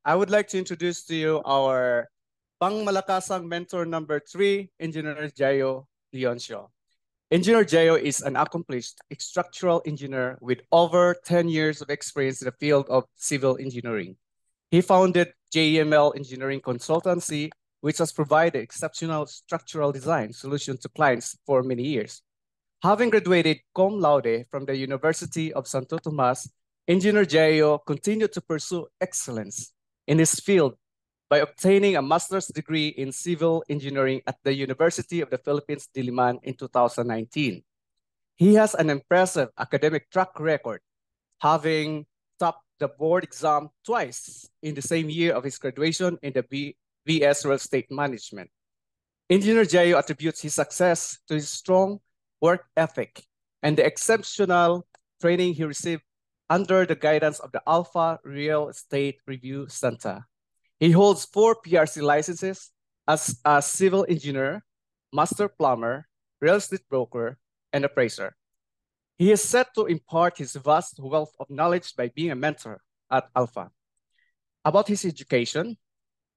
I would like to introduce to you our pangmalakasang mentor number 3, Engineer Jayo Leoncio. Engineer Jayo is an accomplished structural engineer with over 10 years of experience in the field of civil engineering. He founded JEML Engineering Consultancy, which has provided exceptional structural design solutions to clients for many years. Having graduated cum laude from the University of Santo Tomas, Engineer Jayo continued to pursue excellence in his field by obtaining a master's degree in civil engineering at the University of the Philippines, Diliman in 2019. He has an impressive academic track record, having topped the board exam twice in the same year of his graduation in the BS Real Estate Management. Engineer Jayo attributes his success to his strong work ethic and the exceptional training he received under the guidance of the Alpha Real Estate Review Center. He holds 4 PRC licenses as a civil engineer, master plumber, real estate broker, and appraiser. He is set to impart his vast wealth of knowledge by being a mentor at Alpha. About his education,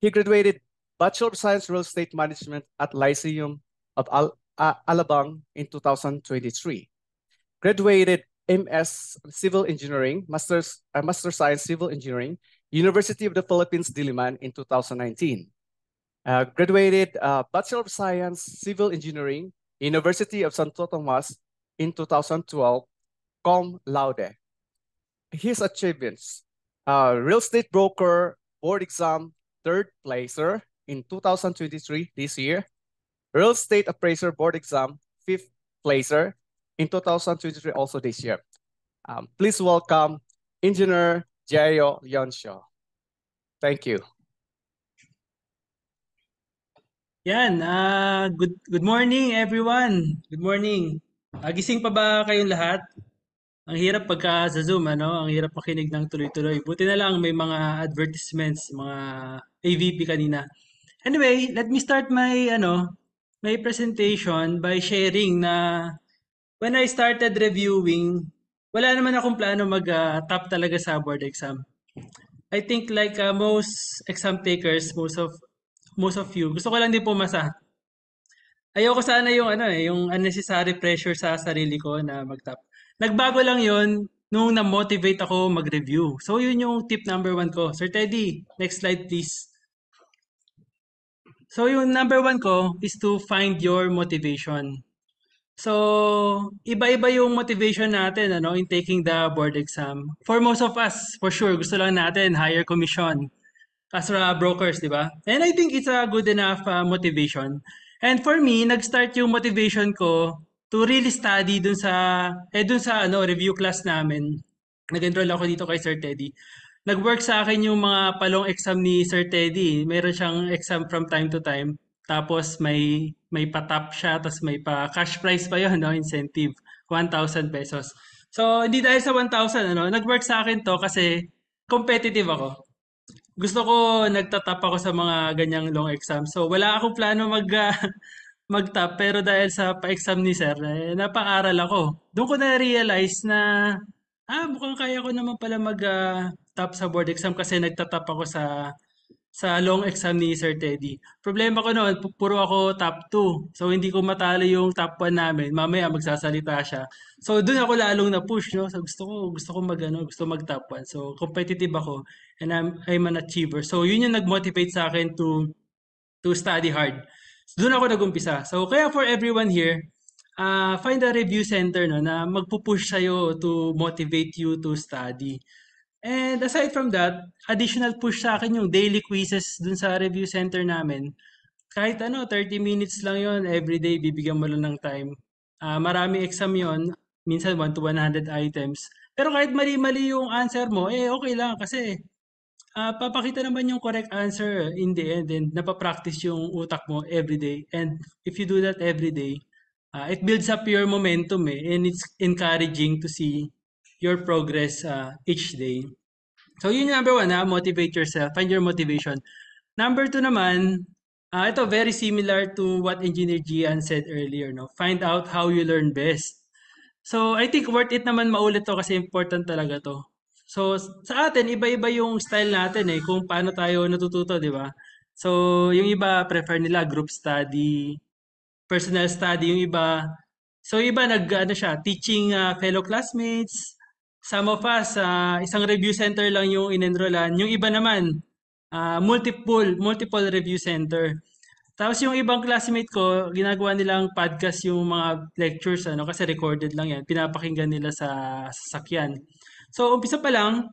he graduated Bachelor of Science Real Estate Management at Lyceum of Alabang in 2023. Graduated MS Civil Engineering, Master Science Civil Engineering, University of the Philippines, Diliman in 2019. Graduated Bachelor of Science Civil Engineering, University of Santo Tomas in 2012, cum laude. His achievements: real estate broker, board exam, 3rd placer in 2023, this year. Real estate appraiser board exam, 5th placer in 2023, also this year. Please welcome Engineer Jayo Leoncio. Thank you. Yan, good morning everyone. Good morning. Gising pa ba kayong lahat? Ang hirap pagka sa Zoom, ano? Ang hirap makinig ng tuloy-tuloy. Buti na lang may mga advertisements, mga AVP kanina. Anyway, let me start my presentation by sharing na when I started reviewing, wala naman akong plano mag-top talaga sa board exam. I think like most exam takers, most of you, gusto ko lang din pumasa. Ayoko sana yung unnecessary pressure sa sarili ko na mag-top. Nagbago lang yon nung na-motivate ako mag-review. So yun yung tip number 1 ko. Sir Teddy, next slide please. So yung number 1 ko is to find your motivation. So, iba-iba yung motivation natin in taking the board exam. For most of us, for sure, gusto lang natin higher commission as brokers, di ba? And I think it's a good enough motivation. And for me, nag-start yung motivation ko to really study dun sa review class namin. Nag-enroll ako dito kay Sir Teddy. Nag-work sa akin yung mga palong exam ni Sir Teddy. Meron siyang exam from time to time. Tapos may pa-top siya, tapos may pa-cash prize pa yun, no? Incentive, 1,000 pesos. So, hindi dahil sa 1,000, nag-work sa akin to kasi competitive ako. Gusto ko nagtatap ako sa mga ganyang long exam. So, wala akong plano mag-top, pero dahil sa pa-exam ni Sir, napaaral ako. Doon ko na-realize na, mukhang kaya ko naman pala mag-top sa board exam kasi nagtatap ako sa long exam ni Sir Teddy. Problema ko noon, puro ako top 2. So, hindi ko matalo yung top 1 namin. Mamaya magsasalita siya. So, doon ako lalong na-push, no? So, gusto ko gusto mag-top 1. So, competitive ako and I'm an achiever. So, yun yung nag-motivate sa akin to study hard. So, doon ako nag-umpisa. So, kaya for everyone here, find a review center no, na magpupush sa'yo to motivate you to study. And aside from that, additional push sa akin yung daily quizzes dun sa review center namin. Kahit 30 minutes lang yon everyday, bibigyan mo lang ng time. Marami exam yon minsan 1 to 100 items. Pero kahit mali-mali yung answer mo, okay lang kasi papakita naman yung correct answer in the end and napapractice yung utak mo everyday. And if you do that everyday, it builds up your momentum and it's encouraging to see your progress each day. So yun yung number 1 motivate yourself, find your motivation. Number 2 naman, ito very similar to what Engineer Gian said earlier, no? Find out how you learn best. So I think worth it naman maulit to kasi important talaga to. So, sa atin, iba-iba yung style natin eh, kung paano tayo natututo, di ba? So, yung iba, prefer nila group study, personal study, yung iba. So, yung iba, ano siya, teaching fellow classmates. Some of us, isang review center lang yung in-enrollan. Yung iba naman, multiple review center. Tapos yung ibang classmate ko, ginagawa nilang podcast yung mga lectures, ano, kasi recorded lang yan. Pinapakinggan nila sa sasakyan. So, umpisa pa lang,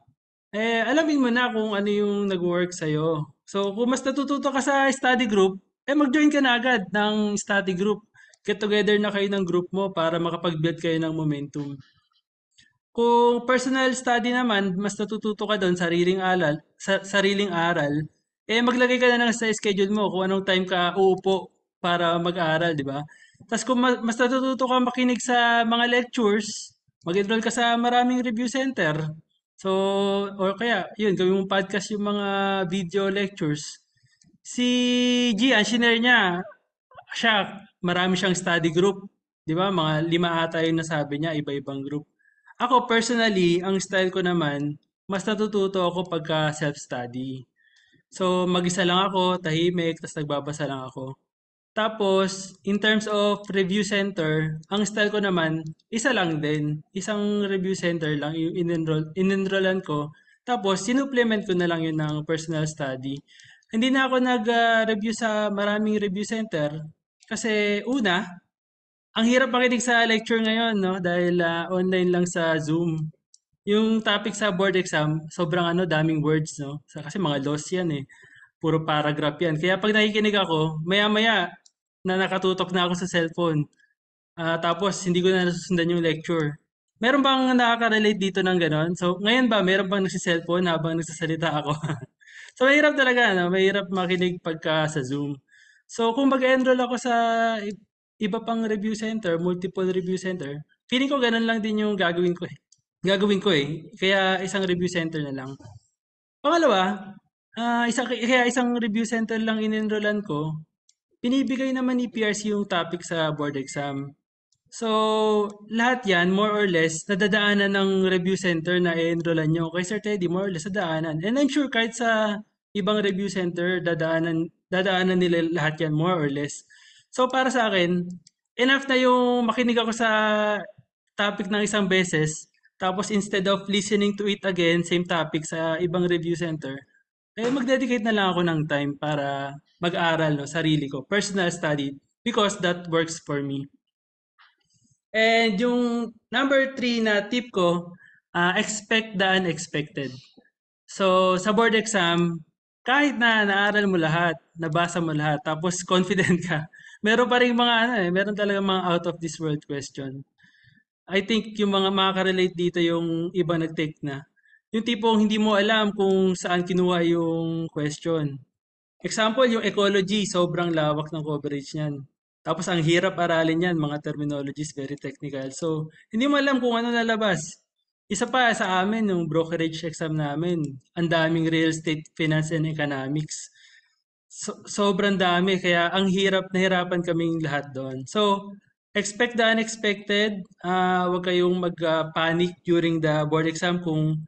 alamin mo na kung ano yung nag-work sa'yo. So, kung mas natututo ka sa study group, mag-join ka na agad ng study group. Get together na kayo ng group mo para makapag-build kayo ng momentum. Kung personal study naman, mas natututo ka doon, sariling aral, maglagay ka na lang sa schedule mo kung anong time ka uupo para mag-aral, di ba? Tapos kung mas natututo ka makinig sa mga lectures, mag-enroll ka sa maraming review center. So, or kaya, yun, gawin mong podcast yung mga video lectures. Si Gian, shinare niya, marami siyang study group. Di ba? Mga 5 ata yung nasabi niya, iba-ibang group. Ako personally, ang style ko naman, mas natututo ako pagka self-study. So, mag-isa lang ako, tahimik, tas nagbabasa lang ako. Tapos, in terms of review center, ang style ko naman, isa lang din. Isang review center lang yung in-enrollan ko. Tapos, sinupplement ko na lang yun ng personal study. Hindi na ako nag-review sa maraming review center. Kasi, una, ang hirap makinig sa lecture ngayon, no? Dahil online lang sa Zoom. Yung topic sa board exam, sobrang daming words, no? Kasi mga laws yan eh. Puro paragraph yan. Kaya pag nakikinig ako, maya-maya na nakatutok na ako sa cellphone. Tapos hindi ko na nasusundan yung lecture. Meron bang nakaka-relate dito ng ganon? So, ngayon ba, meron bang nagsi-cellphone habang nagsasalita ako? So, mahirap talaga, no? Mahirap makinig pagka sa Zoom. So, kung mag-enroll ako sa iba pang review center, multiple review center, feeling ko ganun lang din yung gagawin ko eh. Kaya isang review center na lang. Pangalawa, kaya isang review center lang in-enrollan ko, binibigay naman ni PRC yung topic sa board exam. So, lahat yan, more or less, nadadaanan ng review center na i-enrollan nyo. Kay Sir Teddy, more or less, nadaanan. And I'm sure kahit sa ibang review center, dadaanan nila lahat yan, more or less. So, para sa akin, enough na yung makinig ako sa topic ng isang beses, tapos instead of listening to it again, same topic sa ibang review center, mag-dedicate na lang ako ng time para mag-aral, no, sarili ko, personal study, because that works for me. And yung number 3 na tip ko, expect the unexpected. So, sa board exam, kahit na naaral mo lahat, nabasa mo lahat, tapos confident ka, meron pa rin meron talaga mga out of this world question. I think yung mga makaka-relate dito yung iba nag-take na. Yung tipong hindi mo alam kung saan kinuha yung question. Example, yung ecology, sobrang lawak ng coverage niyan. Tapos ang hirap aralin yan, mga terminologies, very technical. So, hindi mo alam kung ano nalabas. Isa pa sa amin, yung brokerage exam namin, ang daming real estate, finance, and economics. Sobrang dami, kaya ang hirap na hirapan kaming lahat doon. So, expect the unexpected. Huwag kayong mag-panic during the board exam kung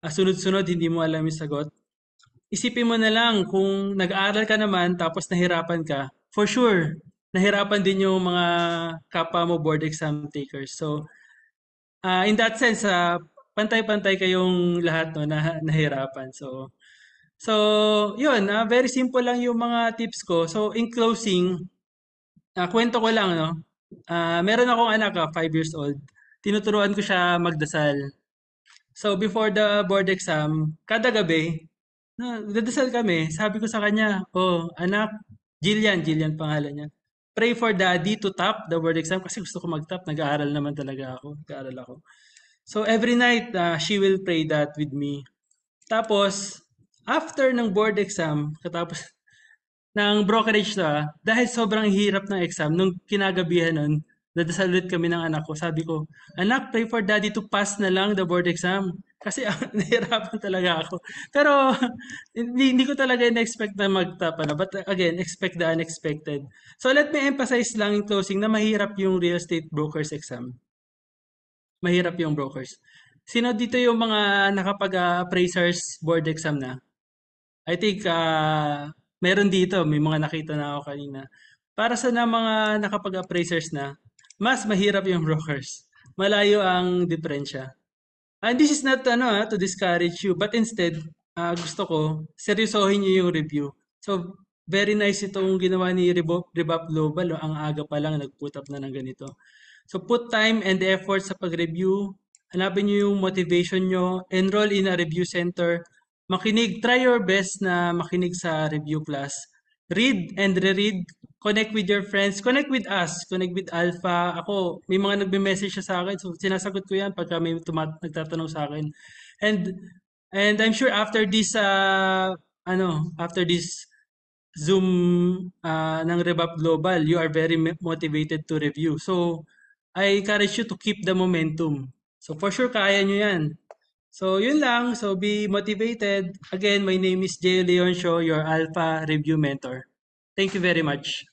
sunod-sunod hindi mo alam yung sagot. Isipin mo na lang kung nag-aaral ka naman tapos nahirapan ka, for sure, nahirapan din yung mga kapwa mo board exam takers. So, in that sense, pantay-pantay kayong lahat no, na nahirapan. So yun, very simple lang yung mga tips ko. So, in closing, kwento ko lang, no? Meron akong anak, 5 years old. Tinuturuan ko siya magdasal. So, before the board exam, kada gabi, nagdadasal kami. Sabi ko sa kanya, oh, anak, Jillian pangalan niya. Pray for daddy to top the board exam kasi gusto ko mag-top. Nag-aaral naman talaga ako. Nag-aaral ako. So, every night, she will pray that with me. Tapos, after ng board exam, katapos ng brokerage na, dahil sobrang hirap ng exam, nung kinagabihan nun, nadasal ulit kami ng anak ko. Sabi ko, anak, pray for daddy to pass na lang the board exam. Kasi nahirapan talaga ako. Pero hindi ko talaga in-expect na magtapa na. But again, expect the unexpected. So let me emphasize lang in closing na mahirap yung real estate brokers exam. Mahirap yung brokers. Sino dito yung mga nakapag-appraisers board exam na? I think meron dito, may mga nakita na ako kanina. Para sa mga nakapag-appraisers na, mas mahirap yung brokers. Malayo ang diferensya. And this is not to discourage you, but instead, gusto ko, seryosohin niyo yung review. So, very nice itong ginawa ni Rebop Global. Ang aga pa lang, nag-put up na ng ganito. So, put time and effort sa pag-review. Hanapin niyo yung motivation niyo. Enroll in a review center. Makinig, try your best na makinig sa review class. Read and reread. Connect with your friends. Connect with us. Connect with Alpha. Ako, may mga nagme-message siya sa akin. So, sinasagot ko yan pagka may nagtatanong sa akin. And I'm sure after this, after this Zoom ng Revap Global, you are very motivated to review. So, I encourage you to keep the momentum. So, for sure, kaya nyo yan. So, yun lang. So, be motivated. Again, my name is Jay Leoncio, your Alpha Review Mentor. Thank you very much.